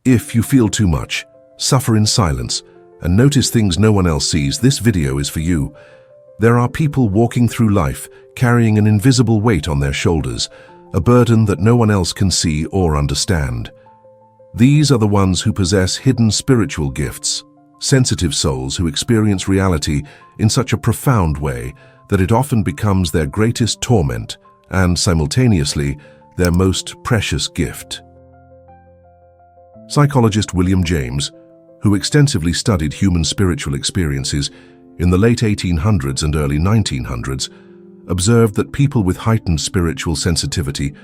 If you feel too much, suffer in silence, and notice things no one else sees, this video is for you. There are people walking through life carrying an invisible weight on their shoulders, a burden that no one else can see or understand. These are the ones who possess hidden spiritual gifts, sensitive souls who experience reality in such a profound way that it often becomes their greatest torment and, simultaneously, their most precious gift. Psychologist William James, who extensively studied human spiritual experiences in the late 1800s and early 1900s, observed that people with heightened spiritual sensitivity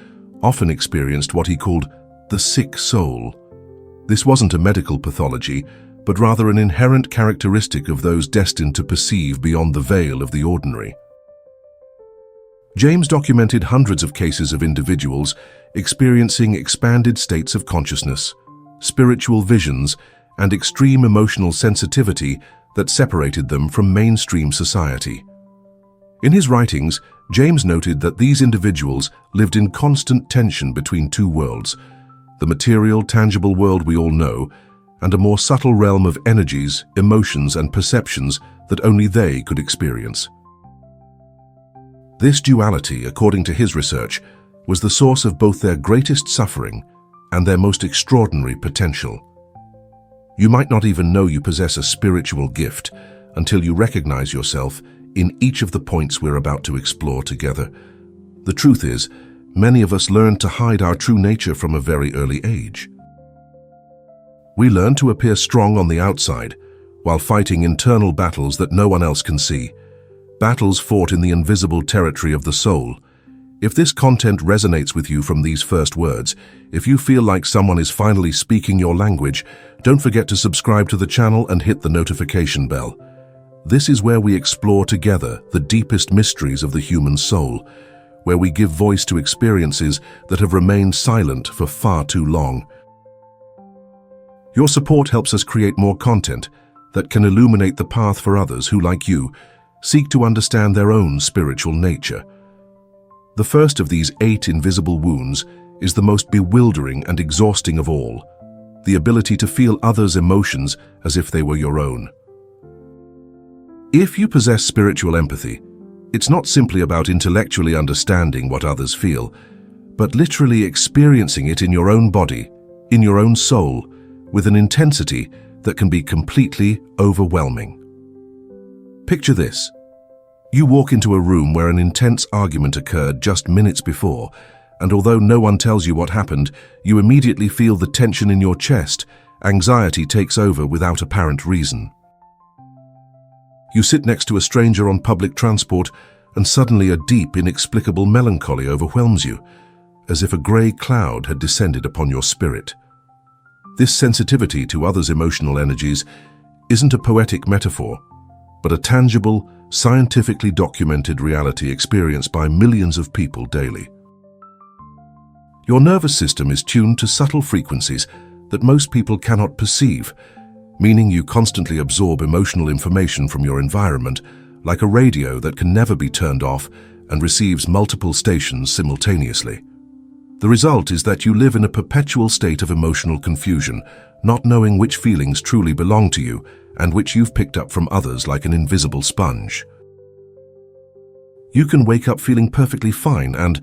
often experienced what he called the sick soul. This wasn't a medical pathology, but rather an inherent characteristic of those destined to perceive beyond the veil of the ordinary. James documented hundreds of cases of individuals experiencing expanded states of consciousness, spiritual visions, and extreme emotional sensitivity that separated them from mainstream society. In his writings, James noted that these individuals lived in constant tension between two worlds, the material, tangible world we all know, and a more subtle realm of energies, emotions, and perceptions that only they could experience. This duality, according to his research, was the source of both their greatest suffering and their most extraordinary potential. You might not even know you possess a spiritual gift until you recognize yourself in each of the points we're about to explore together. The truth is, many of us learn to hide our true nature from a very early age. We learn to appear strong on the outside while fighting internal battles that no one else can see, battles fought in the invisible territory of the soul. If this content resonates with you from these first words, if you feel like someone is finally speaking your language, don't forget to subscribe to the channel and hit the notification bell. This is where we explore together the deepest mysteries of the human soul, where we give voice to experiences that have remained silent for far too long. Your support helps us create more content that can illuminate the path for others who, like you, seek to understand their own spiritual nature. The first of these 8 invisible wounds is the most bewildering and exhausting of all, the ability to feel others' emotions as if they were your own. If you possess spiritual empathy, it's not simply about intellectually understanding what others feel, but literally experiencing it in your own body, in your own soul, with an intensity that can be completely overwhelming. Picture this. You walk into a room where an intense argument occurred just minutes before, and although no one tells you what happened, you immediately feel the tension in your chest. Anxiety takes over without apparent reason. You sit next to a stranger on public transport, and suddenly a deep, inexplicable melancholy overwhelms you, as if a grey cloud had descended upon your spirit. This sensitivity to others' emotional energies isn't a poetic metaphor, but a tangible, scientifically documented reality experienced by millions of people daily. Your nervous system is tuned to subtle frequencies that most people cannot perceive, meaning you constantly absorb emotional information from your environment, like a radio that can never be turned off and receives multiple stations simultaneously. The result is that you live in a perpetual state of emotional confusion, not knowing which feelings truly belong to you and which you've picked up from others like an invisible sponge. You can wake up feeling perfectly fine and,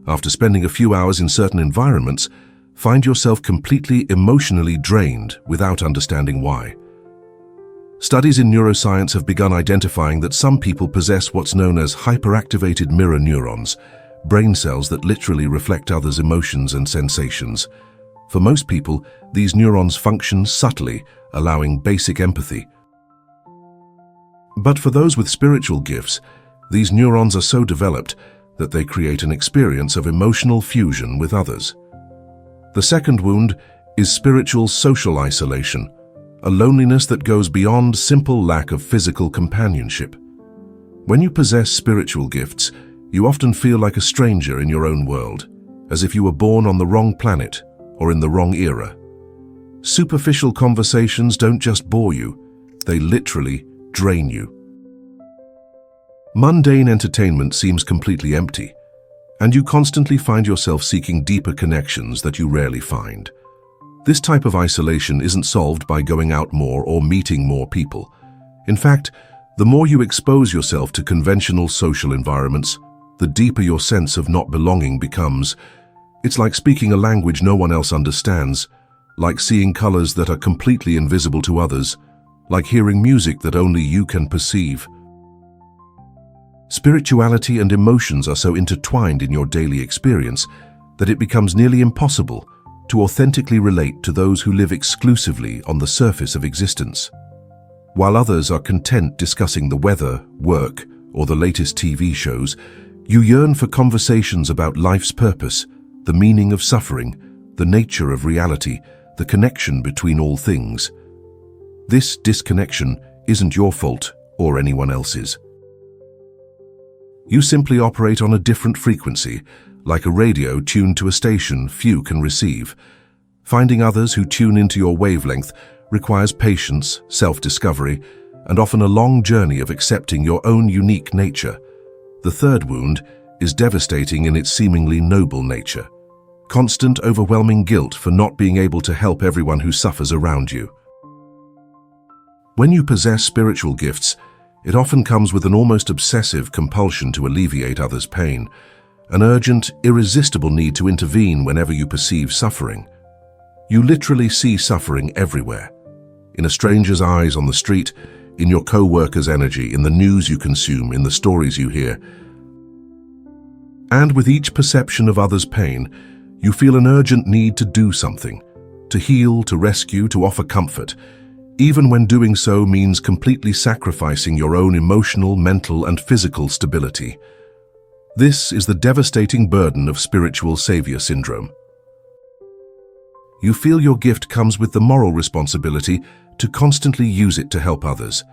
after spending a few hours in certain environments, find yourself completely emotionally drained without understanding why. Studies in neuroscience have begun identifying that some people possess what's known as hyperactivated mirror neurons, brain cells that literally reflect others' emotions and sensations. For most people, these neurons function subtly, allowing basic empathy. But for those with spiritual gifts, these neurons are so developed that they create an experience of emotional fusion with others. The second wound is spiritual social isolation, a loneliness that goes beyond simple lack of physical companionship. When you possess spiritual gifts, you often feel like a stranger in your own world, as if you were born on the wrong planet or in the wrong era. Superficial conversations don't just bore you, they literally drain you. Mundane entertainment seems completely empty, and you constantly find yourself seeking deeper connections that you rarely find. This type of isolation isn't solved by going out more or meeting more people. In fact, the more you expose yourself to conventional social environments, the deeper your sense of not belonging becomes. It's like speaking a language no one else understands, like seeing colors that are completely invisible to others, like hearing music that only you can perceive. Spirituality and emotions are so intertwined in your daily experience that it becomes nearly impossible to authentically relate to those who live exclusively on the surface of existence. While others are content discussing the weather, work, or the latest TV shows, you yearn for conversations about life's purpose, the meaning of suffering, the nature of reality, the connection between all things. This disconnection isn't your fault or anyone else's. You simply operate on a different frequency, like a radio tuned to a station few can receive. Finding others who tune into your wavelength requires patience, self-discovery, and often a long journey of accepting your own unique nature. The third wound is devastating in its seemingly noble nature. Constant, overwhelming guilt for not being able to help everyone who suffers around you. When you possess spiritual gifts, it often comes with an almost obsessive compulsion to alleviate others' pain, an urgent, irresistible need to intervene whenever you perceive suffering. You literally see suffering everywhere. In a stranger's eyes on the street, in your co-worker's energy, in the news you consume, in the stories you hear. And with each perception of others' pain, you feel an urgent need to do something, to heal, to rescue, to offer comfort, even when doing so means completely sacrificing your own emotional, mental, and physical stability. This is the devastating burden of spiritual savior syndrome. You feel your gift comes with the moral responsibility to constantly use it to help others.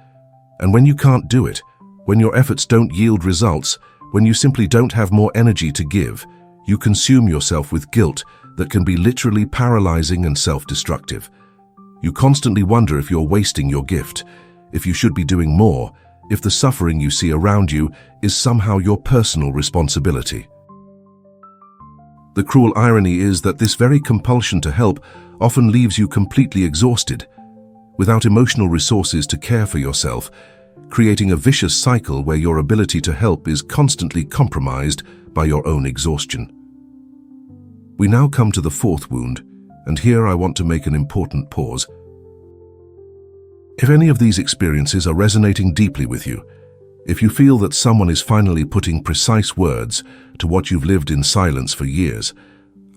And when you can't do it, when your efforts don't yield results, when you simply don't have more energy to give, you consume yourself with guilt that can be literally paralyzing and self-destructive. You constantly wonder if you're wasting your gift, if you should be doing more, if the suffering you see around you is somehow your personal responsibility. The cruel irony is that this very compulsion to help often leaves you completely exhausted, without emotional resources to care for yourself, creating a vicious cycle where your ability to help is constantly compromised by your own exhaustion. We now come to the fourth wound, and here I want to make an important pause. If any of these experiences are resonating deeply with you, if you feel that someone is finally putting precise words to what you've lived in silence for years,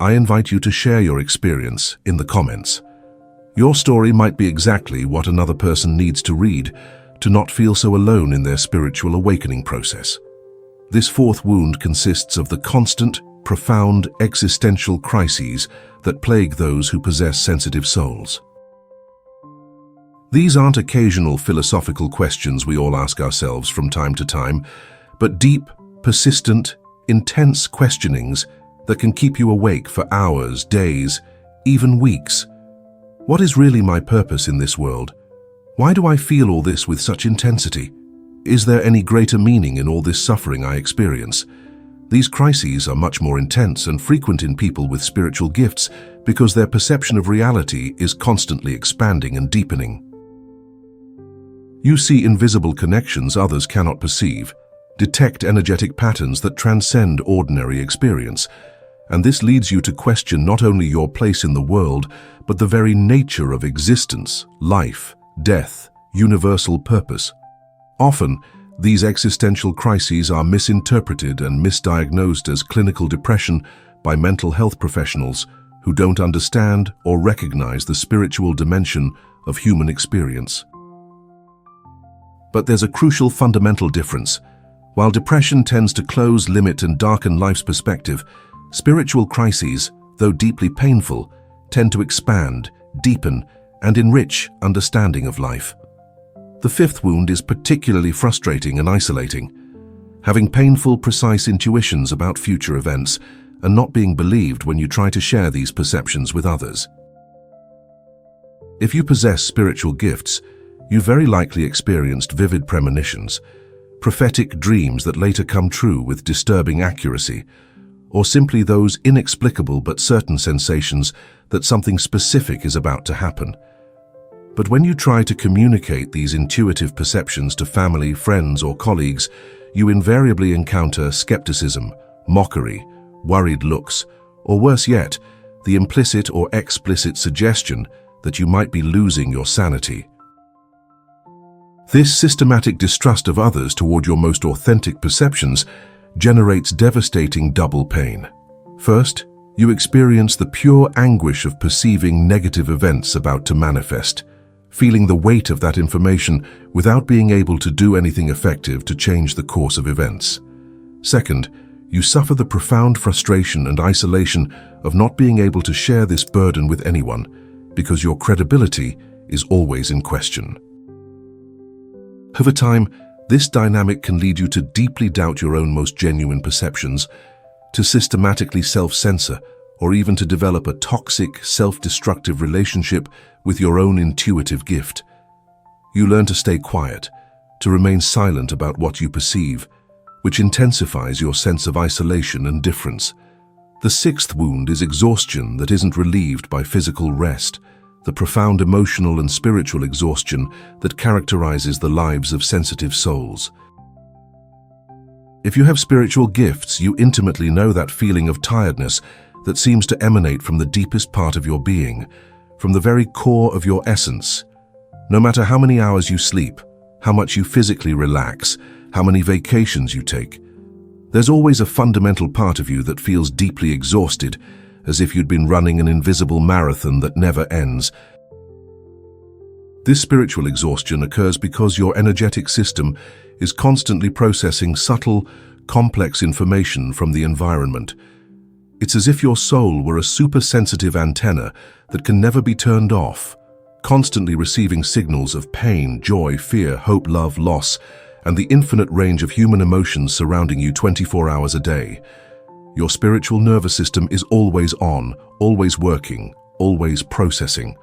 I invite you to share your experience in the comments. Your story might be exactly what another person needs to read to not feel so alone in their spiritual awakening process. This fourth wound consists of the constant, profound existential crises that plague those who possess sensitive souls. These aren't occasional philosophical questions we all ask ourselves from time to time, but deep, persistent, intense questionings that can keep you awake for hours, days, even weeks. What is really my purpose in this world? Why do I feel all this with such intensity? Is there any greater meaning in all this suffering I experience? These crises are much more intense and frequent in people with spiritual gifts because their perception of reality is constantly expanding and deepening. You see invisible connections others cannot perceive, detect energetic patterns that transcend ordinary experience, and this leads you to question not only your place in the world, but the very nature of existence, life, death, universal purpose. Often, these existential crises are misinterpreted and misdiagnosed as clinical depression by mental health professionals who don't understand or recognize the spiritual dimension of human experience. But there's a crucial fundamental difference. While depression tends to close, limit, and darken life's perspective, spiritual crises, though deeply painful, tend to expand, deepen, and enrich understanding of life. The fifth wound is particularly frustrating and isolating. Having painful, precise intuitions about future events and not being believed when you try to share these perceptions with others. If you possess spiritual gifts, you very likely experienced vivid premonitions, prophetic dreams that later come true with disturbing accuracy, or simply those inexplicable but certain sensations that something specific is about to happen. But when you try to communicate these intuitive perceptions to family, friends, or colleagues, you invariably encounter skepticism, mockery, worried looks, or worse yet, the implicit or explicit suggestion that you might be losing your sanity. This systematic distrust of others toward your most authentic perceptions generates devastating double pain. First, you experience the pure anguish of perceiving negative events about to manifest, feeling the weight of that information without being able to do anything effective to change the course of events. Second, you suffer the profound frustration and isolation of not being able to share this burden with anyone because your credibility is always in question. Over time, this dynamic can lead you to deeply doubt your own most genuine perceptions, to systematically self-censor, or even to develop a toxic, self-destructive relationship with your own intuitive gift. You learn to stay quiet, to remain silent about what you perceive, which intensifies your sense of isolation and difference. The sixth wound is exhaustion that isn't relieved by physical rest, the profound emotional and spiritual exhaustion that characterizes the lives of sensitive souls. If you have spiritual gifts, you intimately know that feeling of tiredness that seems to emanate from the deepest part of your being, from the very core of your essence. No matter how many hours you sleep, how much you physically relax, how many vacations you take, there's always a fundamental part of you that feels deeply exhausted, as if you'd been running an invisible marathon that never ends. This spiritual exhaustion occurs because your energetic system is constantly processing subtle, complex information from the environment. It's as if your soul were a super-sensitive antenna that can never be turned off, constantly receiving signals of pain, joy, fear, hope, love, loss, and the infinite range of human emotions surrounding you 24 hours a day. Your spiritual nervous system is always on, always working, always processing.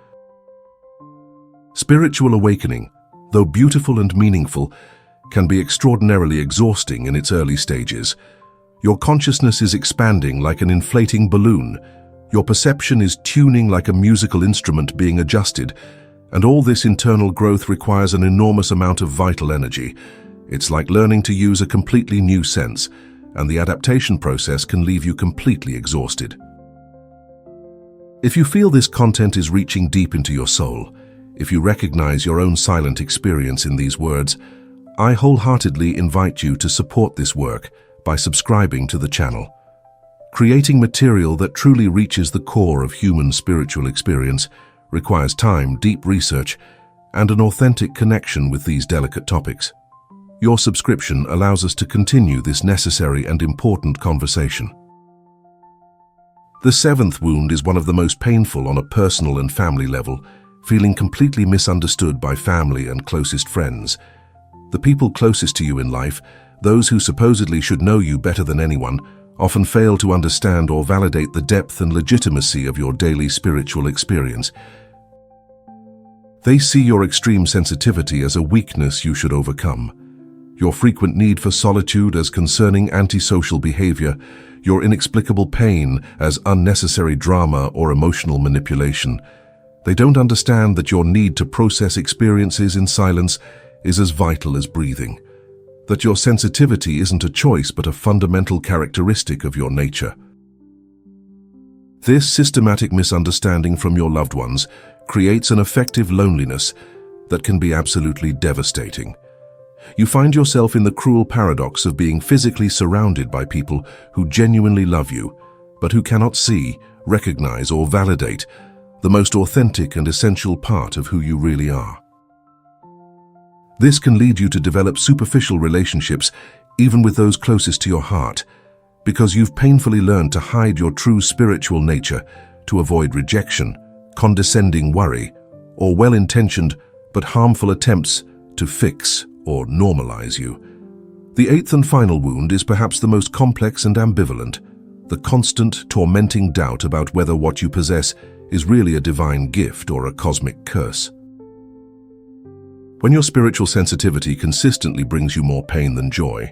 Spiritual awakening, though beautiful and meaningful, can be extraordinarily exhausting in its early stages. Your consciousness is expanding like an inflating balloon. Your perception is tuning like a musical instrument being adjusted, and all this internal growth requires an enormous amount of vital energy. It's like learning to use a completely new sense, and the adaptation process can leave you completely exhausted. If you feel this content is reaching deep into your soul, if you recognize your own silent experience in these words, I wholeheartedly invite you to support this work by subscribing to the channel. Creating material that truly reaches the core of human spiritual experience requires time, deep research, and an authentic connection with these delicate topics. Your subscription allows us to continue this necessary and important conversation. The seventh wound is one of the most painful on a personal and family level, feeling completely misunderstood by family and closest friends. The people closest to you in life, those who supposedly should know you better than anyone, often fail to understand or validate the depth and legitimacy of your daily spiritual experience. They see your extreme sensitivity as a weakness you should overcome, your frequent need for solitude as concerning antisocial behavior, your inexplicable pain as unnecessary drama or emotional manipulation. They don't understand that your need to process experiences in silence is as vital as breathing, that your sensitivity isn't a choice but a fundamental characteristic of your nature. This systematic misunderstanding from your loved ones creates an effective loneliness that can be absolutely devastating. You find yourself in the cruel paradox of being physically surrounded by people who genuinely love you, but who cannot see, recognize, or validate the most authentic and essential part of who you really are. This can lead you to develop superficial relationships, even with those closest to your heart, because you've painfully learned to hide your true spiritual nature to avoid rejection, condescending worry, or well-intentioned but harmful attempts to fix or normalize you. The eighth and final wound is perhaps the most complex and ambivalent, the constant, tormenting doubt about whether what you possess is really a divine gift or a cosmic curse. When your spiritual sensitivity consistently brings you more pain than joy,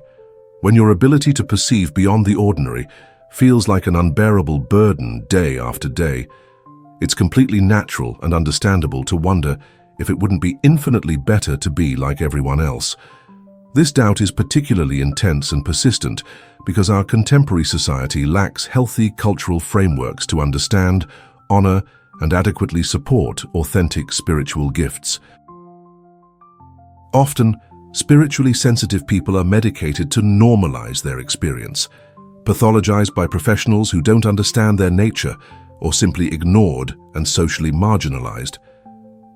when your ability to perceive beyond the ordinary feels like an unbearable burden day after day, it's completely natural and understandable to wonder if it wouldn't be infinitely better to be like everyone else. This doubt is particularly intense and persistent because our contemporary society lacks healthy cultural frameworks to understand, honor, and adequately support authentic spiritual gifts. Often, spiritually sensitive people are medicated to normalize their experience, pathologized by professionals who don't understand their nature, or simply ignored and socially marginalized.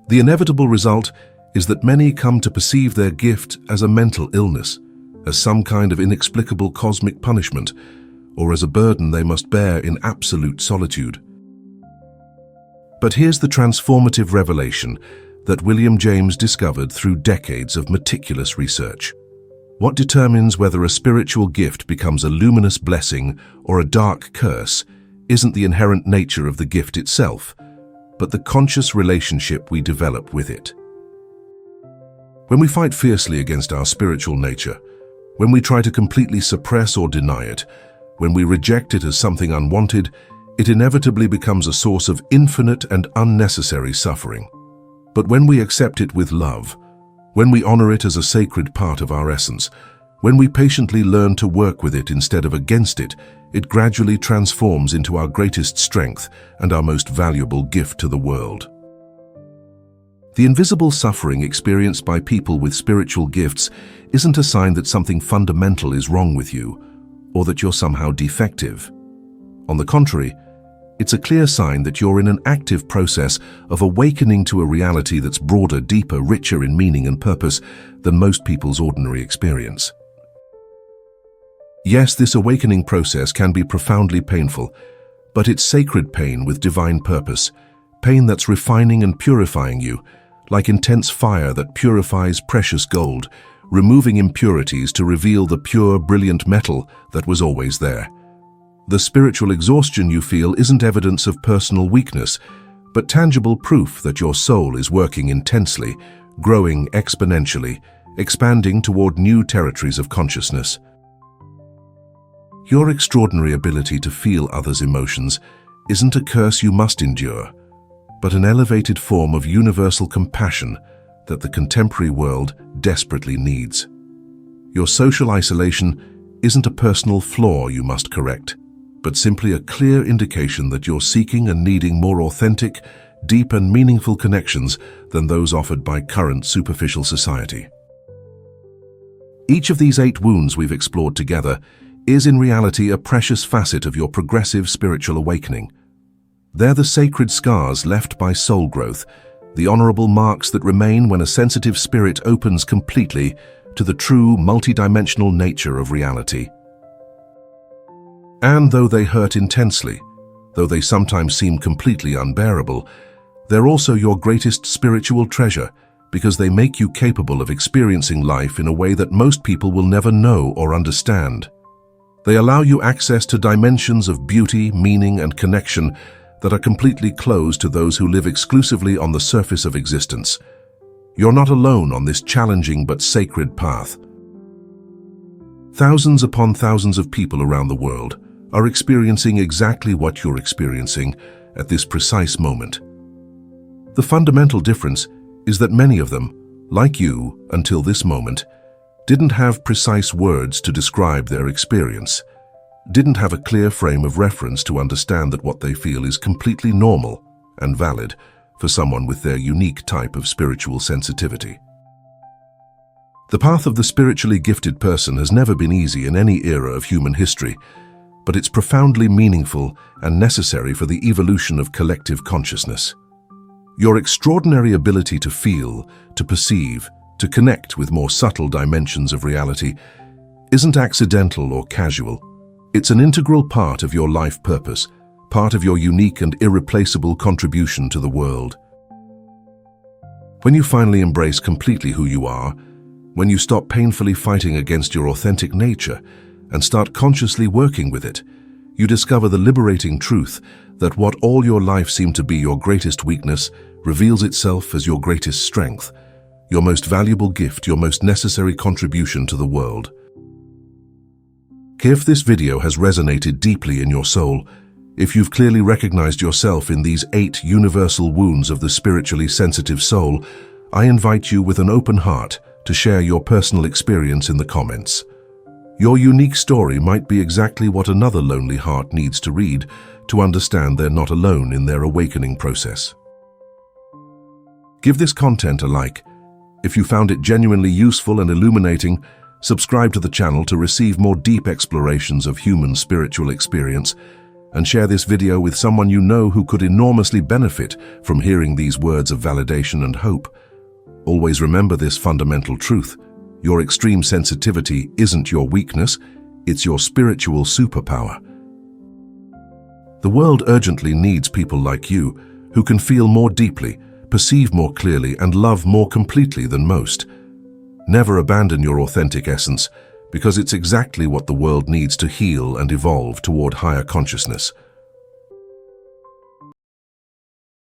The inevitable result is that many come to perceive their gift as a mental illness, as some kind of inexplicable cosmic punishment, or as a burden they must bear in absolute solitude. But here's the transformative revelation that William James discovered through decades of meticulous research. What determines whether a spiritual gift becomes a luminous blessing or a dark curse isn't the inherent nature of the gift itself, but the conscious relationship we develop with it. When we fight fiercely against our spiritual nature, when we try to completely suppress or deny it, when we reject it as something unwanted, it inevitably becomes a source of infinite and unnecessary suffering. But when we accept it with love, when we honor it as a sacred part of our essence, when we patiently learn to work with it instead of against it, it gradually transforms into our greatest strength and our most valuable gift to the world. The invisible suffering experienced by people with spiritual gifts isn't a sign that something fundamental is wrong with you, or that you're somehow defective. On the contrary, it's a clear sign that you're in an active process of awakening to a reality that's broader, deeper, richer in meaning and purpose than most people's ordinary experience. Yes, this awakening process can be profoundly painful, but it's sacred pain with divine purpose, pain that's refining and purifying you, like intense fire that purifies precious gold, removing impurities to reveal the pure, brilliant metal that was always there. The spiritual exhaustion you feel isn't evidence of personal weakness, but tangible proof that your soul is working intensely, growing exponentially, expanding toward new territories of consciousness. Your extraordinary ability to feel others' emotions isn't a curse you must endure, but an elevated form of universal compassion that the contemporary world desperately needs. Your social isolation isn't a personal flaw you must correct, but simply a clear indication that you're seeking and needing more authentic, deep and meaningful connections than those offered by current superficial society. Each of these 8 wounds we've explored together is in reality a precious facet of your progressive spiritual awakening. They're the sacred scars left by soul growth, the honorable marks that remain when a sensitive spirit opens completely to the true multidimensional nature of reality. And though they hurt intensely, though they sometimes seem completely unbearable, they're also your greatest spiritual treasure because they make you capable of experiencing life in a way that most people will never know or understand. They allow you access to dimensions of beauty, meaning, and connection that are completely closed to those who live exclusively on the surface of existence. You're not alone on this challenging but sacred path. Thousands upon thousands of people around the world are experiencing exactly what you're experiencing at this precise moment. The fundamental difference is that many of them, like you until this moment, didn't have precise words to describe their experience, didn't have a clear frame of reference to understand that what they feel is completely normal and valid for someone with their unique type of spiritual sensitivity. The path of the spiritually gifted person has never been easy in any era of human history, but it's profoundly meaningful and necessary for the evolution of collective consciousness. Your extraordinary ability to feel, to perceive, to connect with more subtle dimensions of reality isn't accidental or casual. It's an integral part of your life purpose, part of your unique and irreplaceable contribution to the world. When you finally embrace completely who you are, when you stop painfully fighting against your authentic nature and start consciously working with it, you discover the liberating truth that what all your life seemed to be your greatest weakness reveals itself as your greatest strength, your most valuable gift, your most necessary contribution to the world. If this video has resonated deeply in your soul, if you've clearly recognized yourself in these 8 universal wounds of the spiritually sensitive soul, I invite you with an open heart to share your personal experience in the comments. Your unique story might be exactly what another lonely heart needs to read to understand they're not alone in their awakening process. Give this content a like. If you found it genuinely useful and illuminating, subscribe to the channel to receive more deep explorations of human spiritual experience, and share this video with someone you know who could enormously benefit from hearing these words of validation and hope. Always remember this fundamental truth: your extreme sensitivity isn't your weakness, it's your spiritual superpower. The world urgently needs people like you who can feel more deeply, perceive more clearly, and love more completely than most. Never abandon your authentic essence, because it's exactly what the world needs to heal and evolve toward higher consciousness.